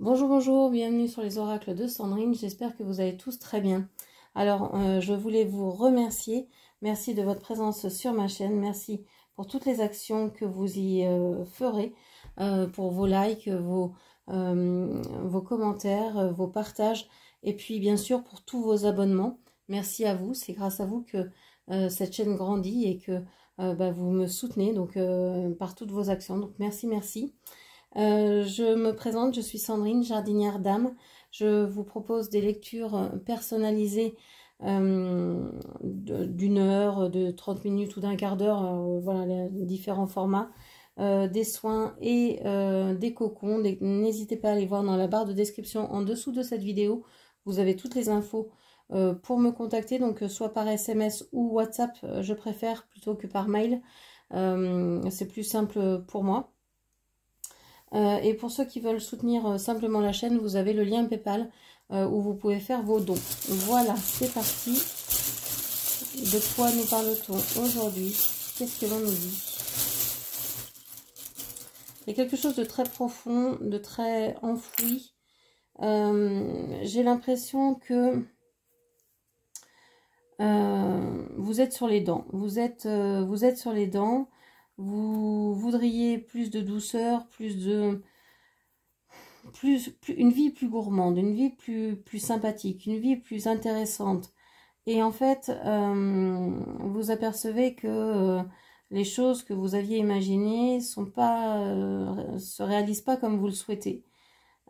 Bonjour, bonjour, bienvenue sur les oracles de Sandrine, j'espère que vous allez tous très bien. Alors, je voulais vous remercier, merci de votre présence sur ma chaîne, merci pour toutes les actions que vous y ferez, pour vos likes, vos commentaires, vos partages, et puis bien sûr pour tous vos abonnements. Merci à vous, c'est grâce à vous que cette chaîne grandit et que vous me soutenez donc, par toutes vos actions, donc merci, merci. Je me présente, je suis Sandrine, jardinière d'âme. Je vous propose des lectures personnalisées d'une heure, de 30 minutes ou d'un quart d'heure, voilà les différents formats, des soins et des cocons. N'hésitez pas à aller voir dans la barre de description en dessous de cette vidéo. Vous avez toutes les infos pour me contacter, donc soit par SMS ou WhatsApp, je préfère plutôt que par mail. C'est plus simple pour moi. Et pour ceux qui veulent soutenir simplement la chaîne, vous avez le lien PayPal où vous pouvez faire vos dons. Voilà, c'est parti. De quoi nous parle-t-on aujourd'hui? Qu'est-ce que l'on nous dit? Il y a quelque chose de très profond, de très enfoui. J'ai l'impression que vous êtes sur les dents. Vous êtes sur les dents. Vous voudriez plus de douceur, une vie plus gourmande, une vie plus sympathique, une vie plus intéressante. Et en fait, vous apercevez que les choses que vous aviez imaginées se réalisent pas comme vous le souhaitez.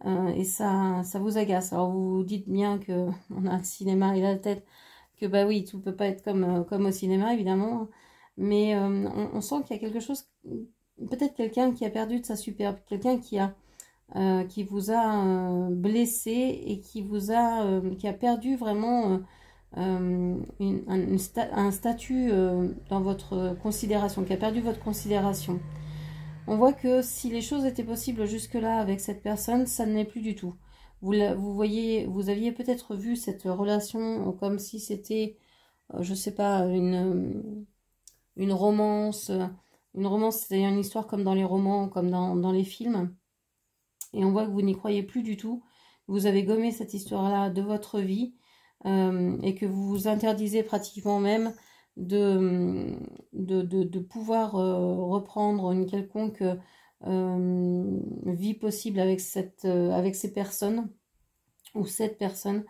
Et ça vous agace. Alors vous vous dites bien que on a le cinéma et la tête, que bah oui, tout peut pas être comme au cinéma évidemment. Mais on sent qu'il y a quelque chose, peut-être quelqu'un qui a perdu de sa superbe, quelqu'un qui vous a blessé et qui a perdu vraiment un statut dans votre considération, qui a perdu votre considération. On voit que si les choses étaient possibles jusque-là avec cette personne, ça ne l'est plus du tout. Vous voyez, vous aviez peut-être vu cette relation comme si c'était, je sais pas, une romance. Une romance, c'est-à-dire une histoire comme dans les romans, comme dans les films. Et on voit que vous n'y croyez plus du tout. Vous avez gommé cette histoire-là de votre vie et que vous vous interdisez pratiquement même de pouvoir reprendre une quelconque vie possible avec ces personnes ou cette personne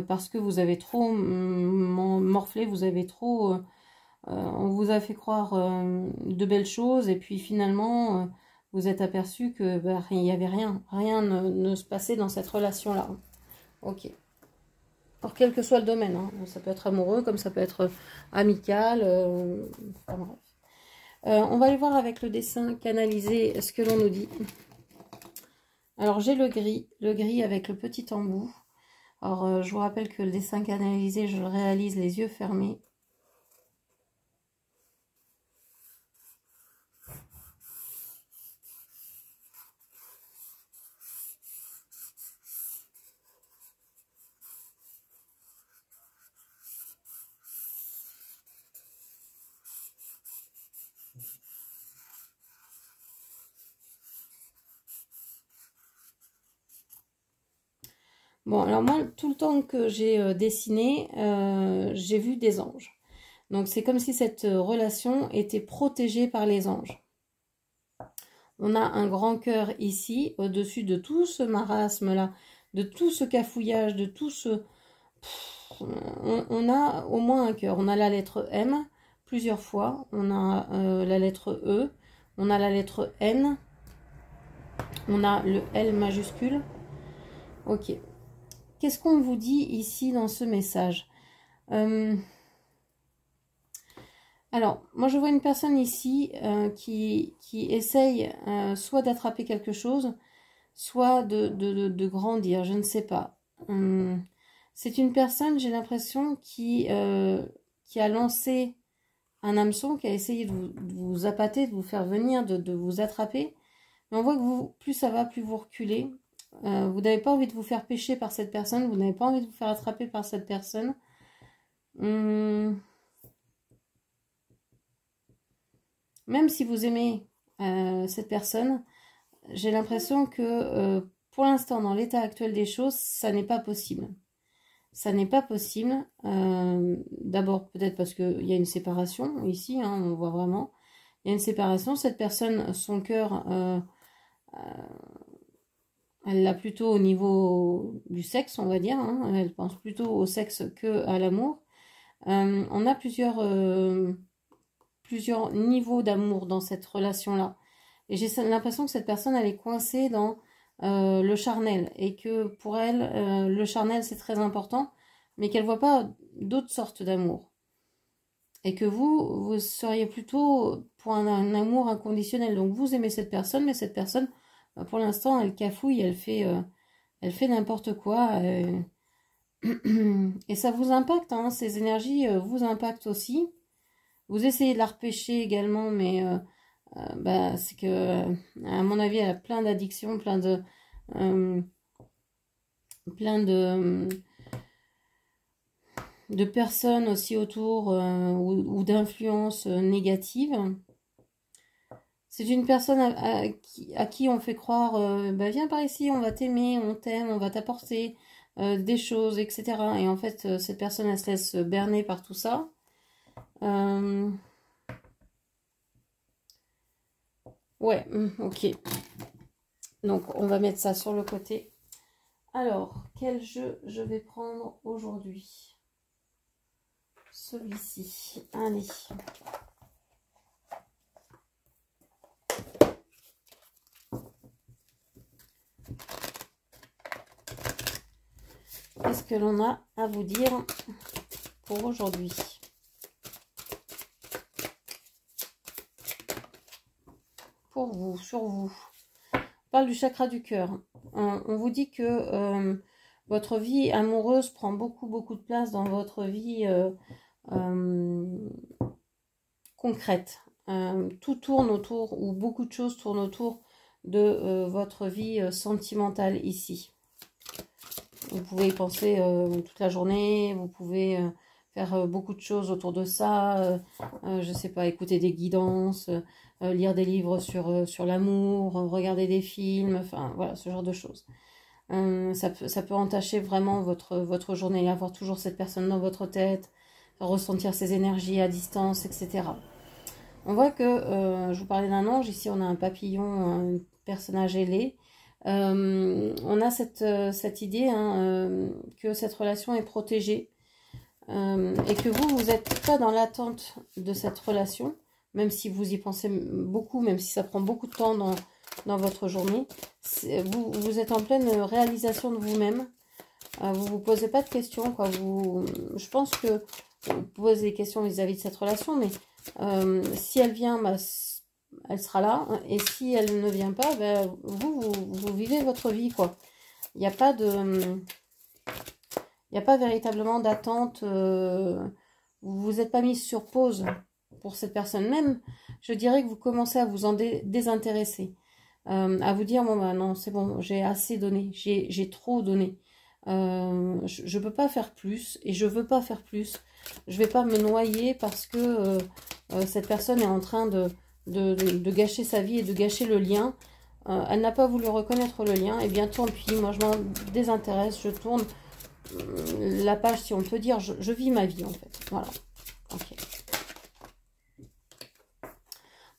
parce que vous avez trop morflé, vous avez trop... on vous a fait croire de belles choses et puis finalement... vous êtes aperçu que il n'y avait rien ne se passait dans cette relation-là. Ok. Pour quel que soit le domaine, hein. Ça peut être amoureux, comme ça peut être amical. Enfin, bref. On va aller voir avec le dessin canalisé ce que l'on nous dit. Alors j'ai le gris avec le petit embout. Alors je vous rappelle que le dessin canalisé, je le réalise les yeux fermés. Bon, alors moi, tout le temps que j'ai dessiné, j'ai vu des anges. Donc c'est comme si cette relation était protégée par les anges. On a un grand cœur ici, au-dessus de tout ce marasme-là, de tout ce cafouillage, de tout ce... On a au moins un cœur. On a la lettre M plusieurs fois. On a la lettre E. On a la lettre N. On a le L majuscule. Ok. Qu'est-ce qu'on vous dit ici dans ce message? Alors, moi je vois une personne ici qui essaye soit d'attraper quelque chose, soit de grandir, je ne sais pas. C'est une personne, j'ai l'impression, qui a lancé un hameçon, qui a essayé de vous appâter, de vous faire venir, de vous attraper. Mais on voit que plus ça va, plus vous reculez. Vous n'avez pas envie de vous faire pêcher par cette personne, vous n'avez pas envie de vous faire attraper par cette personne. Même si vous aimez cette personne, j'ai l'impression que pour l'instant, dans l'état actuel des choses, ça n'est pas possible. Ça n'est pas possible. D'abord, peut-être parce qu'il y a une séparation ici, hein, on voit vraiment. Il y a une séparation. Cette personne, son cœur, elle l'a plutôt au niveau du sexe, on va dire. Hein. Elle pense plutôt au sexe qu'à l'amour. On a plusieurs niveaux d'amour dans cette relation-là. Et j'ai l'impression que cette personne, elle est coincée dans le charnel. Et que pour elle, le charnel, c'est très important, mais qu'elle ne voit pas d'autres sortes d'amour. Et que vous seriez plutôt pour un amour inconditionnel. Donc vous aimez cette personne, mais cette personne, pour l'instant, elle cafouille, elle fait n'importe quoi. Et ça vous impacte, hein, ces énergies vous impactent aussi. Vous essayez de la repêcher également, mais c'est que, à mon avis, elle a plein d'addictions, plein de personnes aussi autour ou d'influences négatives. C'est une personne à qui on fait croire, viens par ici, on va t'aimer, on t'aime, on va t'apporter des choses, etc. Et en fait, cette personne, elle se laisse berner par tout ça. Ouais, ok. Donc, on va mettre ça sur le côté. Alors, quel jeu je vais prendre aujourd'hui? Celui-ci. Allez. Qu'est-ce que l'on a à vous dire pour aujourd'hui? Pour vous, sur vous. On parle du chakra du cœur. On vous dit que votre vie amoureuse prend beaucoup de place dans votre vie concrète. Tout tourne autour, ou beaucoup de choses tournent autour de votre vie sentimentale ici. Vous pouvez y penser toute la journée, vous pouvez faire beaucoup de choses autour de ça, je sais pas, écouter des guidances, lire des livres sur l'amour, regarder des films, enfin voilà, ce genre de choses. Ça peut entacher vraiment votre journée, avoir toujours cette personne dans votre tête, ressentir ses énergies à distance, etc. On voit que, je vous parlais d'un ange, ici on a un papillon, un personnage ailé. On a cette idée que cette relation est protégée et que vous n'êtes pas dans l'attente de cette relation, même si vous y pensez beaucoup, même si ça prend beaucoup de temps dans votre journée. Vous êtes en pleine réalisation de vous-même. Vous ne vous posez pas de questions, quoi. Je pense que vous posez des questions vis-à-vis de cette relation, mais si elle vient, elle sera là. Et si elle ne vient pas, vous vivez votre vie, quoi. Il n'y a pas véritablement d'attente. Vous n'êtes pas mise sur pause pour cette personne. Même, je dirais que vous commencez à vous en désintéresser. À vous dire, bon, non, c'est bon, j'ai assez donné. J'ai trop donné. Je ne peux pas faire plus et je veux pas faire plus. Je vais pas me noyer parce que cette personne est en train de gâcher sa vie et de gâcher le lien. Elle n'a pas voulu reconnaître le lien, et bien tant pis, moi je m'en désintéresse, je tourne la page si on peut dire, je vis ma vie en fait. Voilà. Ok.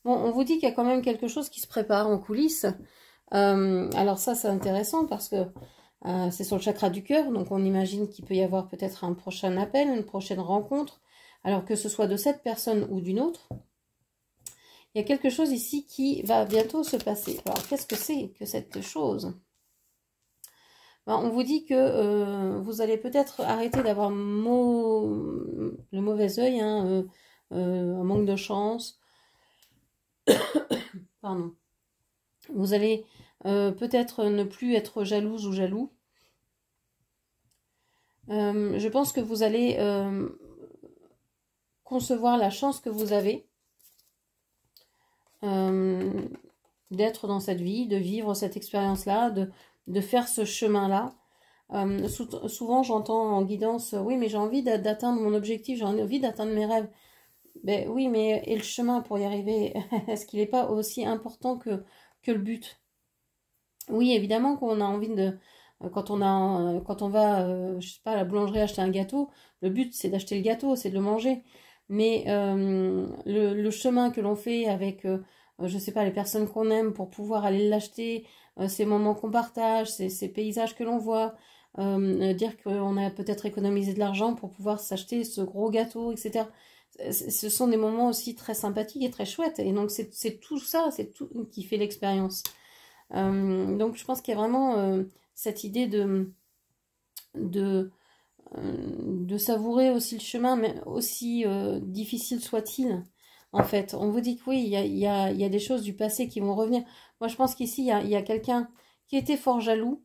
Bon, on vous dit qu'il y a quand même quelque chose qui se prépare en coulisses. Alors ça c'est intéressant parce que c'est sur le chakra du cœur, donc on imagine qu'il peut y avoir peut-être un prochain appel, une prochaine rencontre, alors que ce soit de cette personne ou d'une autre. Il y a quelque chose ici qui va bientôt se passer. Alors qu'est-ce que c'est que cette chose? On vous dit que vous allez peut-être arrêter d'avoir le mauvais œil, un manque de chance. Pardon. Vous allez peut-être ne plus être jalouse ou jaloux. Je pense que vous allez concevoir la chance que vous avez d'être dans cette vie, de vivre cette expérience-là, de faire ce chemin-là. Souvent, j'entends en guidance, oui, mais j'ai envie d'atteindre mon objectif, j'ai envie d'atteindre mes rêves. Ben oui, mais et le chemin pour y arriver, est-ce qu'il n'est pas aussi important que le but? Oui, évidemment qu'on a envie de... quand on va, je sais pas, à la boulangerie acheter un gâteau, le but c'est d'acheter le gâteau, c'est de le manger. Mais le chemin que l'on fait avec, je sais pas, les personnes qu'on aime pour pouvoir aller l'acheter, ces moments qu'on partage, ces paysages que l'on voit, dire qu'on a peut-être économisé de l'argent pour pouvoir s'acheter ce gros gâteau, etc. Ce sont des moments aussi très sympathiques et très chouettes. Et donc c'est tout ça, c'est tout qui fait l'expérience. Donc je pense qu'il y a vraiment cette idée de, de savourer aussi le chemin, mais aussi difficile soit-il. En fait, on vous dit que oui, il y a des choses du passé qui vont revenir. Moi, je pense qu'ici, il y a quelqu'un qui était fort jaloux.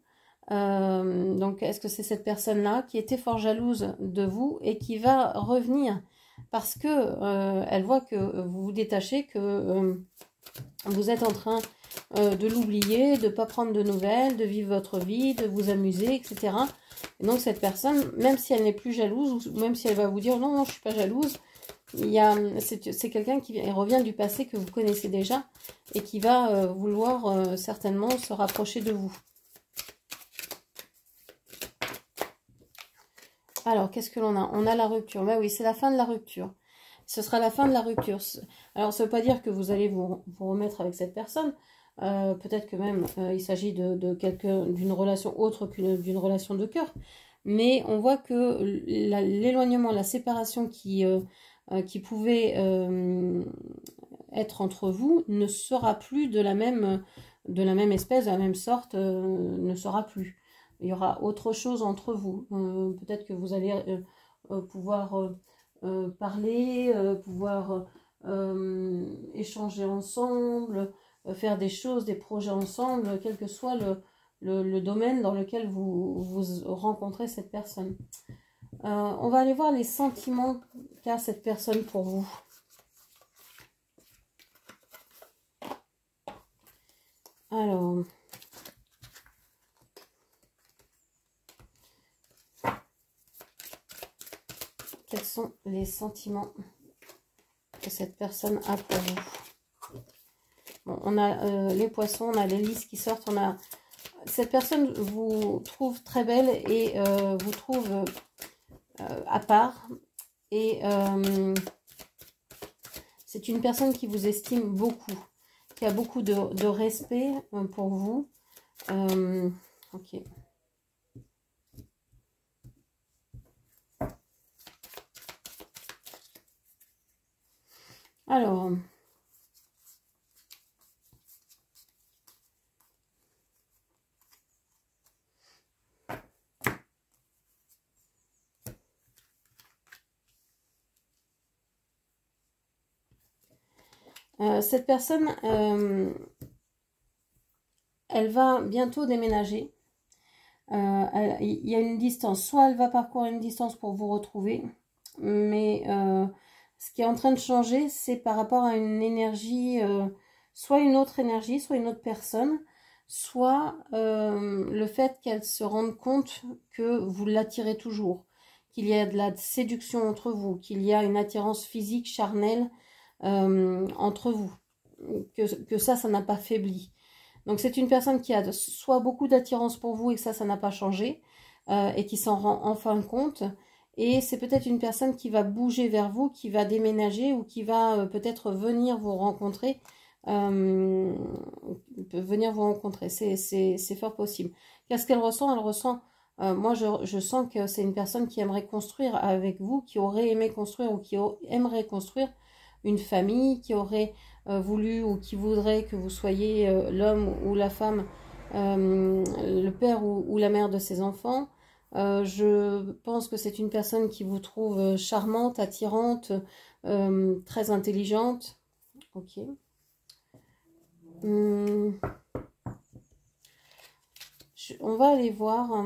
Donc, est-ce que c'est cette personne-là qui était fort jalouse de vous et qui va revenir parce que elle voit que vous vous détachez, que vous êtes en train de l'oublier, de ne pas prendre de nouvelles, de vivre votre vie, de vous amuser, etc. Et donc cette personne, même si elle n'est plus jalouse, ou même si elle va vous dire non, non, je ne suis pas jalouse, c'est quelqu'un qui revient du passé que vous connaissez déjà et qui va vouloir certainement se rapprocher de vous. Alors, qu'est-ce que l'on a? On a la rupture. Ben oui, c'est la fin de la rupture. Ce sera la fin de la rupture. Alors, ça ne veut pas dire que vous allez vous remettre avec cette personne. Peut-être que même il s'agit d'une relation autre d'une relation de cœur. Mais on voit que l'éloignement, la séparation qui pouvait être entre vous ne sera plus de la même espèce, de la même sorte, ne sera plus. Il y aura autre chose entre vous. Peut-être que vous allez pouvoir parler, pouvoir échanger ensemble, faire des choses, des projets ensemble, quel que soit le domaine dans lequel vous rencontrez cette personne. On va aller voir les sentiments qu'a cette personne pour vous. Alors, quels sont les sentiments que cette personne a pour vous? Bon, on a les poissons, on a les lys qui sortent, on a... Cette personne vous trouve très belle et vous trouve à part. Et c'est une personne qui vous estime beaucoup, qui a beaucoup de respect pour vous. Ok. Alors, cette personne, elle va bientôt déménager. Il y a une distance, soit elle va parcourir une distance pour vous retrouver, mais ce qui est en train de changer, c'est par rapport à une énergie, soit une autre énergie, soit une autre personne, soit le fait qu'elle se rende compte que vous l'attirez toujours, qu'il y a de la séduction entre vous, qu'il y a une attirance physique, charnelle entre vous, que ça n'a pas faibli. Donc c'est une personne qui a soit beaucoup d'attirance pour vous et que ça n'a pas changé et qui s'en rend enfin compte. Et c'est peut-être une personne qui va bouger vers vous, qui va déménager ou qui va peut-être venir vous rencontrer. C'est fort possible. Qu'est-ce qu'elle ressent? Elle ressent, moi je sens que c'est une personne qui aimerait construire avec vous, qui aurait aimé construire ou qui aimerait construire une famille, qui aurait voulu ou qui voudrait que vous soyez l'homme ou la femme, le père ou la mère de ses enfants. Je pense que c'est une personne qui vous trouve charmante, attirante, très intelligente. Ok. On va aller voir.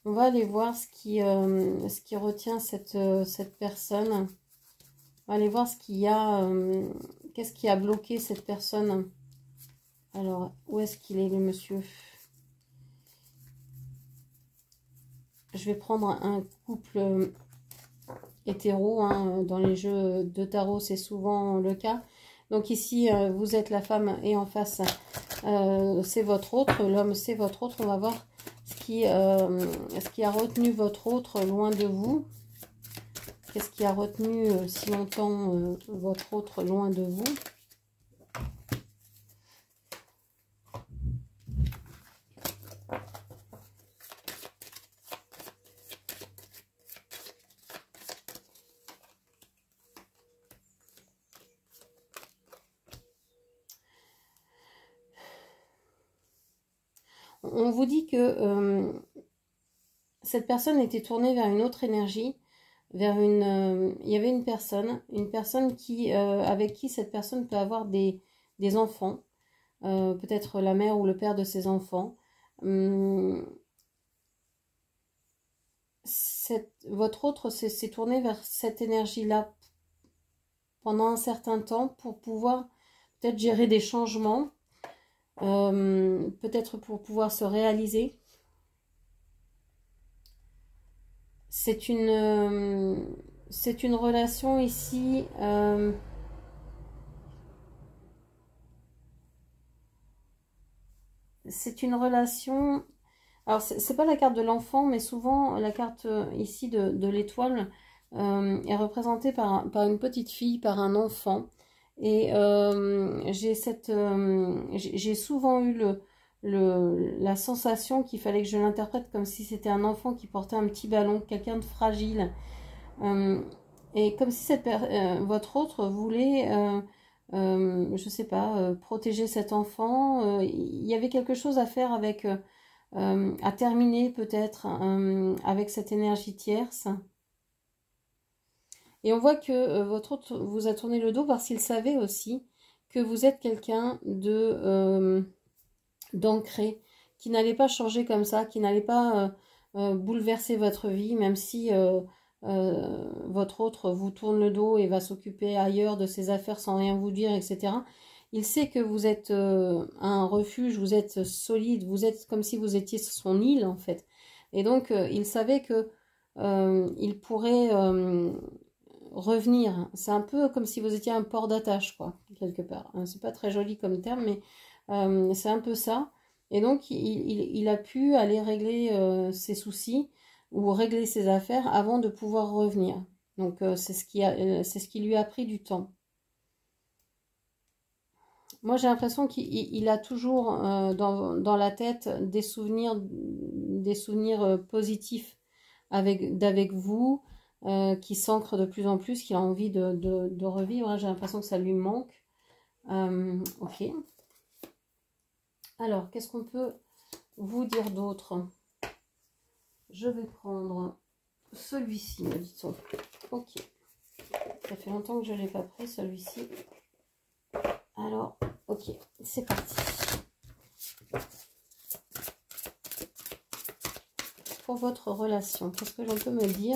On va aller voir ce qui retient cette personne. On va aller voir ce qu'il y a. Qu'est-ce qui a bloqué cette personne? Alors, où est-ce qu'il est, le monsieur? Je vais prendre un couple hétéro. Hein, dans les jeux de tarot, c'est souvent le cas. Donc ici, vous êtes la femme et en face, c'est votre autre. L'homme, c'est votre autre. On va voir ce qui a retenu votre autre loin de vous. Qu'est-ce qui a retenu si longtemps votre autre loin de vous? On vous dit que cette personne était tournée vers une autre énergie, vers il y avait une personne qui, avec qui cette personne peut avoir des enfants, peut-être la mère ou le père de ses enfants. Votre autre s'est tourné vers cette énergie-là pendant un certain temps pour pouvoir peut-être gérer des changements, peut-être pour pouvoir se réaliser. C'est une relation ici c'est une relation, alors c'est pas la carte de l'enfant, mais souvent la carte ici de l'étoile est représentée par une petite fille, par un enfant. Et j'ai souvent eu la sensation qu'il fallait que je l'interprète comme si c'était un enfant qui portait un petit ballon, quelqu'un de fragile. Et comme si votre autre voulait, je sais pas, protéger cet enfant. Il y avait quelque chose à faire avec, à terminer peut-être avec cette énergie tierce. Et on voit que votre autre vous a tourné le dos parce qu'il savait aussi que vous êtes quelqu'un d'ancré, qui n'allait pas changer comme ça, qui n'allait pas bouleverser votre vie, même si votre autre vous tourne le dos et va s'occuper ailleurs de ses affaires sans rien vous dire, etc. Il sait que vous êtes un refuge, vous êtes solide, vous êtes comme si vous étiez son île en fait. Et donc il savait que il pourrait revenir. C'est un peu comme si vous étiez un port d'attache, quoi, quelque part. C'est pas très joli comme terme, mais c'est un peu ça. Et donc, il a pu aller régler ses soucis ou régler ses affaires avant de pouvoir revenir. Donc, c'est ce qui lui a pris du temps. Moi, j'ai l'impression qu'il a toujours dans la tête des souvenirs positifs d'avec vous, qui s'ancre de plus en plus, qu'il a envie de revivre. J'ai l'impression que ça lui manque. Ok. Alors, qu'est-ce qu'on peut vous dire d'autre? Je vais prendre celui-ci, me dit-on. Ok. Ça fait longtemps que je ne l'ai pas pris, celui-ci. Alors, ok, c'est parti. Pour votre relation, qu'est-ce que l'on peut me dire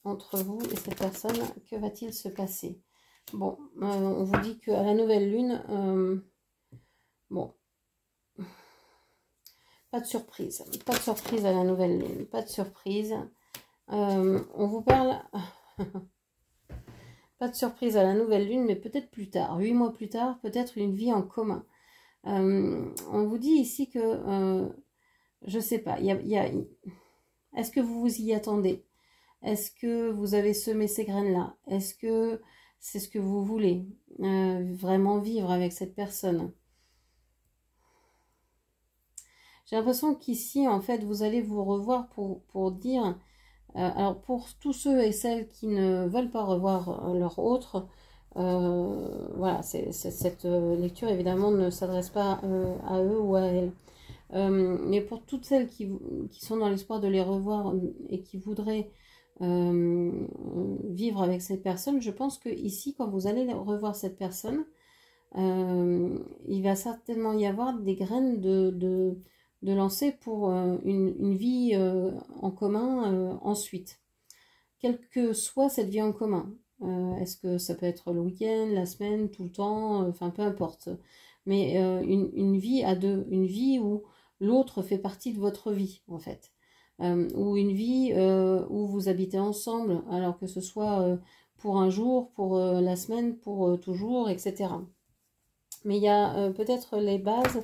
entre vous et cette personne? Que va-t-il se passer? Bon, on vous dit qu'à la nouvelle lune, bon, pas de surprise à la nouvelle lune, pas de surprise. On vous parle, pas de surprise à la nouvelle lune, mais peut-être plus tard, 8 mois plus tard, peut-être une vie en commun. On vous dit ici que, je sais pas, est-ce que vous vous y attendez? Est-ce que vous avez semé ces graines-là? Est-ce que c'est ce que vous voulez vraiment vivre avec cette personne? J'ai l'impression qu'ici, en fait, vous allez vous revoir pour dire... alors, pour tous ceux et celles qui ne veulent pas revoir leur autre, voilà, cette lecture, évidemment, ne s'adresse pas à eux ou à elles. Mais pour toutes celles qui sont dans l'espoir de les revoir et qui voudraient vivre avec cette personne, je pense que ici, quand vous allez revoir cette personne, il va certainement y avoir des graines de lancer pour une vie en commun ensuite. Quelle que soit cette vie en commun. Est-ce que ça peut être le week-end, la semaine, tout le temps, enfin peu importe. Mais une vie à deux, une vie où l'autre fait partie de votre vie en fait. Ou une vie où vous habitez ensemble, alors que ce soit pour un jour, pour la semaine, pour toujours, etc. Mais il y a peut-être les bases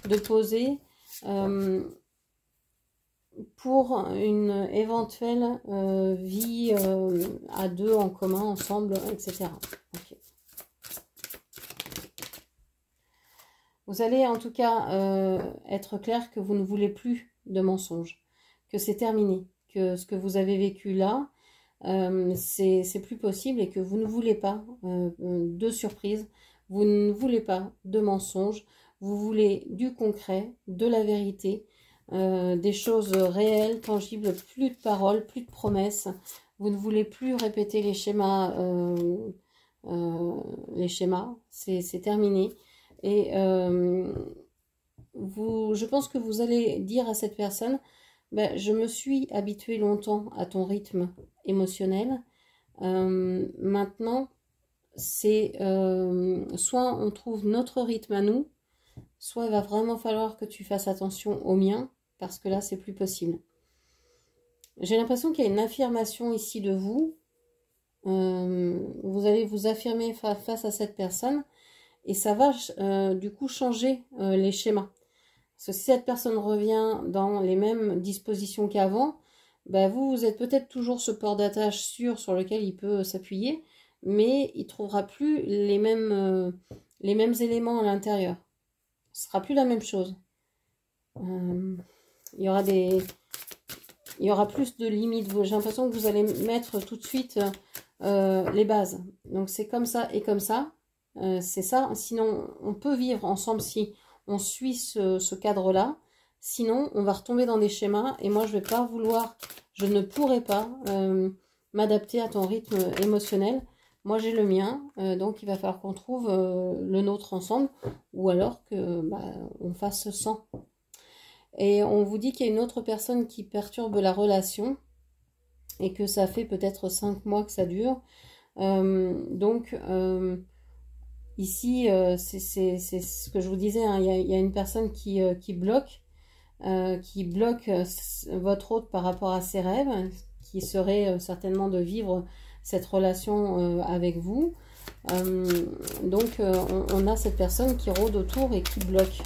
de poser pour une éventuelle vie à deux, en commun, ensemble, etc. Okay. Vous allez en tout cas être clair que vous ne voulez plus de mensonges, que c'est terminé, que ce que vous avez vécu là, c'est plus possible et que vous ne voulez pas de surprise, vous ne voulez pas de mensonges, vous voulez du concret, de la vérité, des choses réelles, tangibles, plus de paroles, plus de promesses. Vous ne voulez plus répéter les schémas, c'est terminé. Et je pense que vous allez dire à cette personne, ben, je me suis habituée longtemps à ton rythme émotionnel. Maintenant, c'est soit on trouve notre rythme à nous, soit il va vraiment falloir que tu fasses attention au mien, parce que là, c'est plus possible. J'ai l'impression qu'il y a une affirmation ici de vous. Vous allez vous affirmer face à cette personne, et ça va du coup changer les schémas. Parce que si cette personne revient dans les mêmes dispositions qu'avant, ben vous êtes peut-être toujours ce port d'attache sûr sur lequel il peut s'appuyer, mais il ne trouvera plus les mêmes éléments à l'intérieur. Ce ne sera plus la même chose. Il y aura plus de limites. J'ai l'impression que vous allez mettre tout de suite les bases. Donc c'est comme ça et comme ça. C'est ça. Sinon, on peut vivre ensemble si on suit ce cadre-là. Sinon, on va retomber dans des schémas. Et moi, je vais pas vouloir, je ne pourrai pas m'adapter à ton rythme émotionnel. Moi, j'ai le mien. Donc, il va falloir qu'on trouve le nôtre ensemble. Ou alors que on fasse sans. Et on vous dit qu'il y a une autre personne qui perturbe la relation. Et que ça fait peut-être 5 mois que ça dure. Ici, c'est ce que je vous disais, hein, il y a une personne qui bloque votre hôte par rapport à ses rêves, qui serait certainement de vivre cette relation avec vous. On a cette personne qui rôde autour et qui bloque.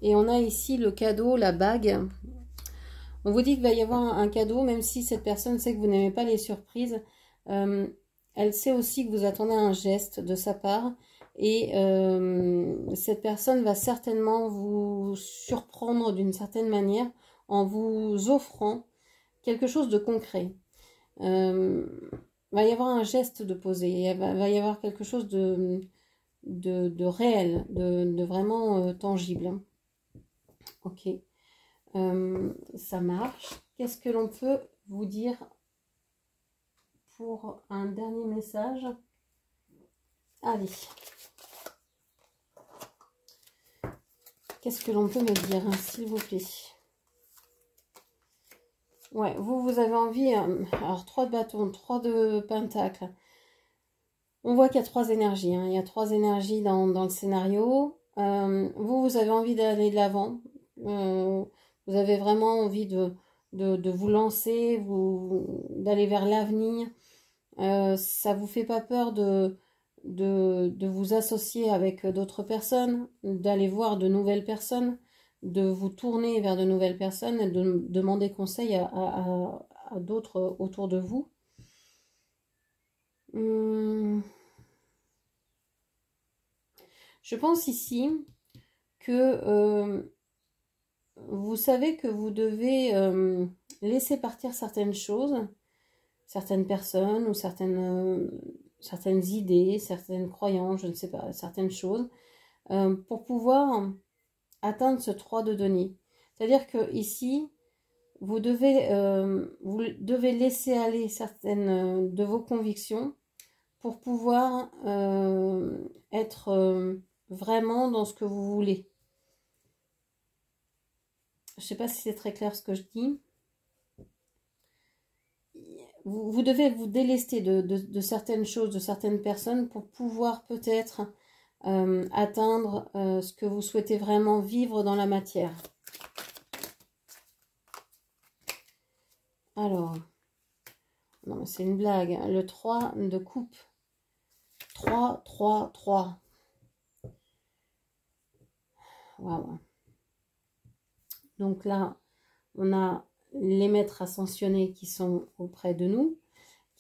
Et on a ici le cadeau, la bague. On vous dit qu'il va y avoir un cadeau, même si cette personne sait que vous n'aimez pas les surprises. Elle sait aussi que vous attendez un geste de sa part. Et cette personne va certainement vous surprendre d'une certaine manière en vous offrant quelque chose de concret. Va y avoir un geste de posé. Il va y avoir quelque chose de réel, de vraiment tangible. Ok. Ça marche. Qu'est-ce que l'on peut vous dire pour un dernier message? Allez. Qu'est-ce que l'on peut me dire, hein, s'il vous plaît? Ouais, vous avez envie... alors, 3 de bâton, 3 de pentacle. On voit qu'il y a 3 énergies. Hein, il y a 3 énergies dans le scénario. Vous avez envie d'aller de l'avant. Vous avez vraiment envie de vous lancer, d'aller vers l'avenir. Ça vous fait pas peur de vous associer avec d'autres personnes, d'aller voir de nouvelles personnes, de vous tourner vers de nouvelles personnes et de demander conseil à d'autres autour de vous. Je pense ici que vous savez que vous devez laisser partir certaines choses, certaines personnes ou certaines idées, certaines croyances, je ne sais pas, certaines choses, pour pouvoir atteindre ce 3 de denier. C'est-à-dire que ici, vous devez laisser aller certaines de vos convictions pour pouvoir être vraiment dans ce que vous voulez. Je ne sais pas si c'est très clair ce que je dis. Vous devez vous délester de certaines choses, de certaines personnes pour pouvoir peut-être atteindre ce que vous souhaitez vraiment vivre dans la matière. Alors, Non, mais c'est une blague. Le 3 de coupe. 3, 3, 3. Waouh. Donc là, on a les maîtres ascensionnés qui sont auprès de nous.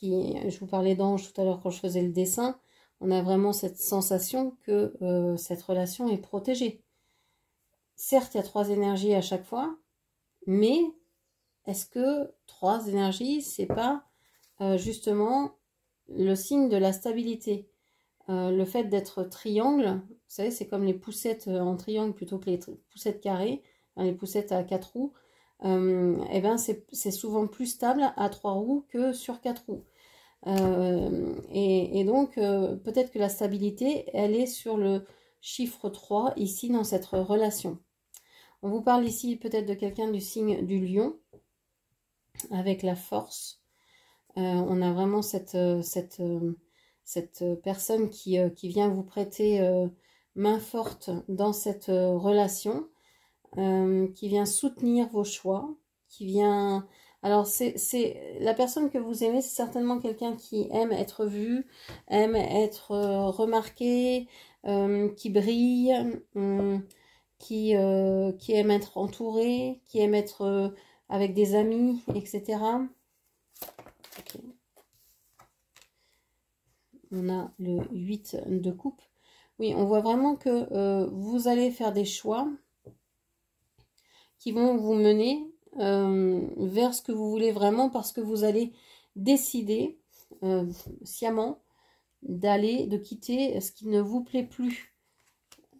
Je vous parlais d'ange tout à l'heure quand je faisais le dessin. On a vraiment cette sensation que cette relation est protégée. Certes, il y a 3 énergies à chaque fois, mais est-ce que 3 énergies, c'est pas justement le signe de la stabilité? Le fait d'être triangle, vous savez, c'est comme les poussettes en triangle plutôt que les poussettes carrées, hein, les poussettes à 4 roues, et ben c'est souvent plus stable à 3 roues que sur 4 roues. Et donc, peut-être que la stabilité, elle est sur le chiffre 3 ici dans cette relation. On vous parle ici peut-être de quelqu'un du signe du lion, avec la force. On a vraiment cette personne qui vient vous prêter main forte dans cette relation, qui vient soutenir vos choix, qui vient... Alors, la personne que vous aimez, c'est certainement quelqu'un qui aime être vu, aime être remarqué, qui brille, qui aime être entouré, qui aime être avec des amis, etc. Okay. On a le 8 de coupe. Oui, on voit vraiment que vous allez faire des choix qui vont vous mener vers ce que vous voulez vraiment, parce que vous allez décider sciemment de quitter ce qui ne vous plaît plus,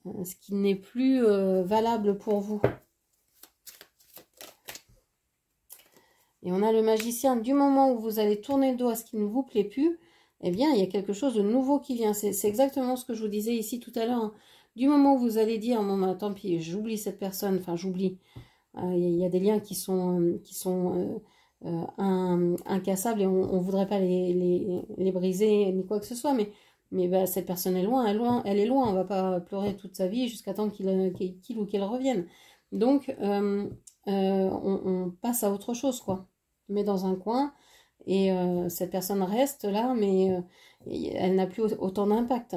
ce qui n'est plus valable pour vous. Et on a le magicien. Du moment où vous allez tourner le dos à ce qui ne vous plaît plus, eh bien, il y a quelque chose de nouveau qui vient. C'est exactement ce que je vous disais ici tout à l'heure. Hein. Du moment où vous allez dire, bon, bah, tant pis, j'oublie cette personne, enfin, j'oublie. Il y a des liens qui sont incassables et on ne voudrait pas les briser ni quoi que ce soit, mais bah, cette personne est loin, elle est loin, on ne va pas pleurer toute sa vie jusqu'à temps qu'il ou qu'elle revienne. Donc, on passe à autre chose, quoi. On met dans un coin et cette personne reste là, mais elle n'a plus autant d'impact.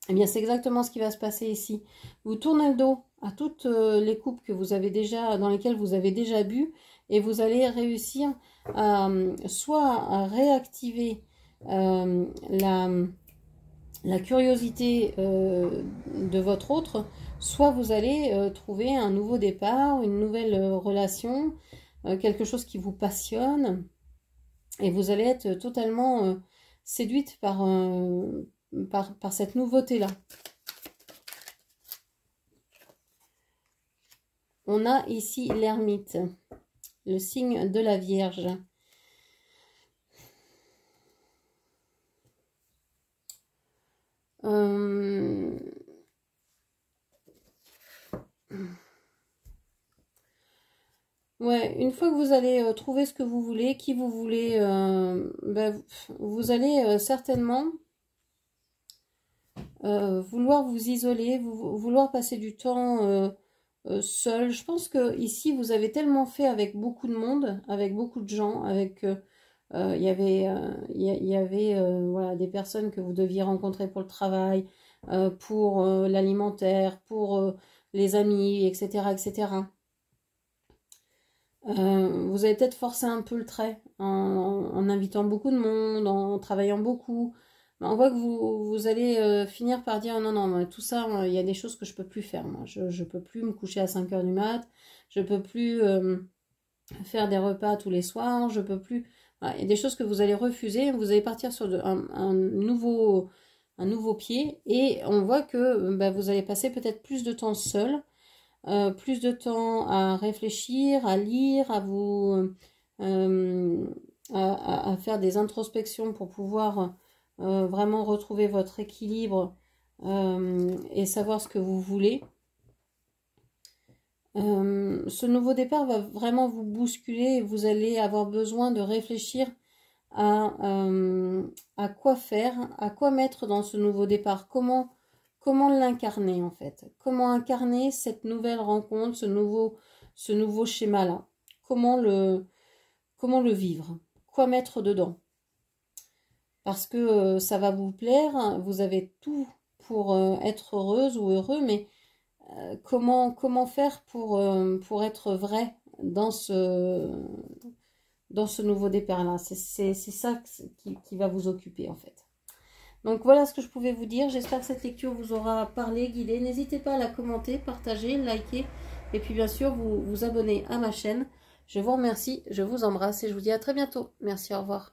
Eh bien, c'est exactement ce qui va se passer ici. Vous tournez le dos à toutes les coupes que vous avez déjà, dans lesquelles vous avez déjà bu, et vous allez réussir soit à réactiver la curiosité de votre autre, soit vous allez trouver un nouveau départ, une nouvelle relation, quelque chose qui vous passionne, et vous allez être totalement séduite par cette nouveauté-là. On a ici l'ermite, le signe de la Vierge. Ouais, une fois que vous allez trouver ce que vous voulez, qui vous voulez, ben, vous allez certainement vouloir vous isoler, vouloir passer du temps seul. Je pense que ici vous avez tellement fait avec beaucoup de monde, avec beaucoup de gens, avec il y avait voilà, des personnes que vous deviez rencontrer pour le travail, pour l'alimentaire, pour les amis, etc., etc. Vous avez peut-être forcé un peu le trait en invitant beaucoup de monde, en travaillant beaucoup. On voit que vous allez finir par dire non, non, tout ça, il y a des choses que je peux plus faire. Moi. Je ne peux plus me coucher à 5 heures du mat, je peux plus faire des repas tous les soirs, je peux plus. Voilà, il y a des choses que vous allez refuser, vous allez partir sur un nouveau pied, et on voit que bah, vous allez passer peut-être plus de temps seul. Plus de temps à réfléchir, à lire, à vous à faire des introspections pour pouvoir vraiment retrouver votre équilibre et savoir ce que vous voulez. Ce nouveau départ va vraiment vous bousculer et vous allez avoir besoin de réfléchir à quoi faire, à quoi mettre dans ce nouveau départ, comment l'incarner en fait, comment incarner cette nouvelle rencontre, ce nouveau schéma-là, comment le vivre, quoi mettre dedans. Parce que ça va vous plaire, vous avez tout pour être heureuse ou heureux, mais comment faire pour être vrai dans ce nouveau départ-là. C'est ça qui va vous occuper en fait. Donc voilà ce que je pouvais vous dire. J'espère que cette lecture vous aura parlé, guidé. N'hésitez pas à la commenter, partager, liker. Et puis bien sûr, vous abonner à ma chaîne. Je vous remercie, je vous embrasse et je vous dis à très bientôt. Merci, au revoir.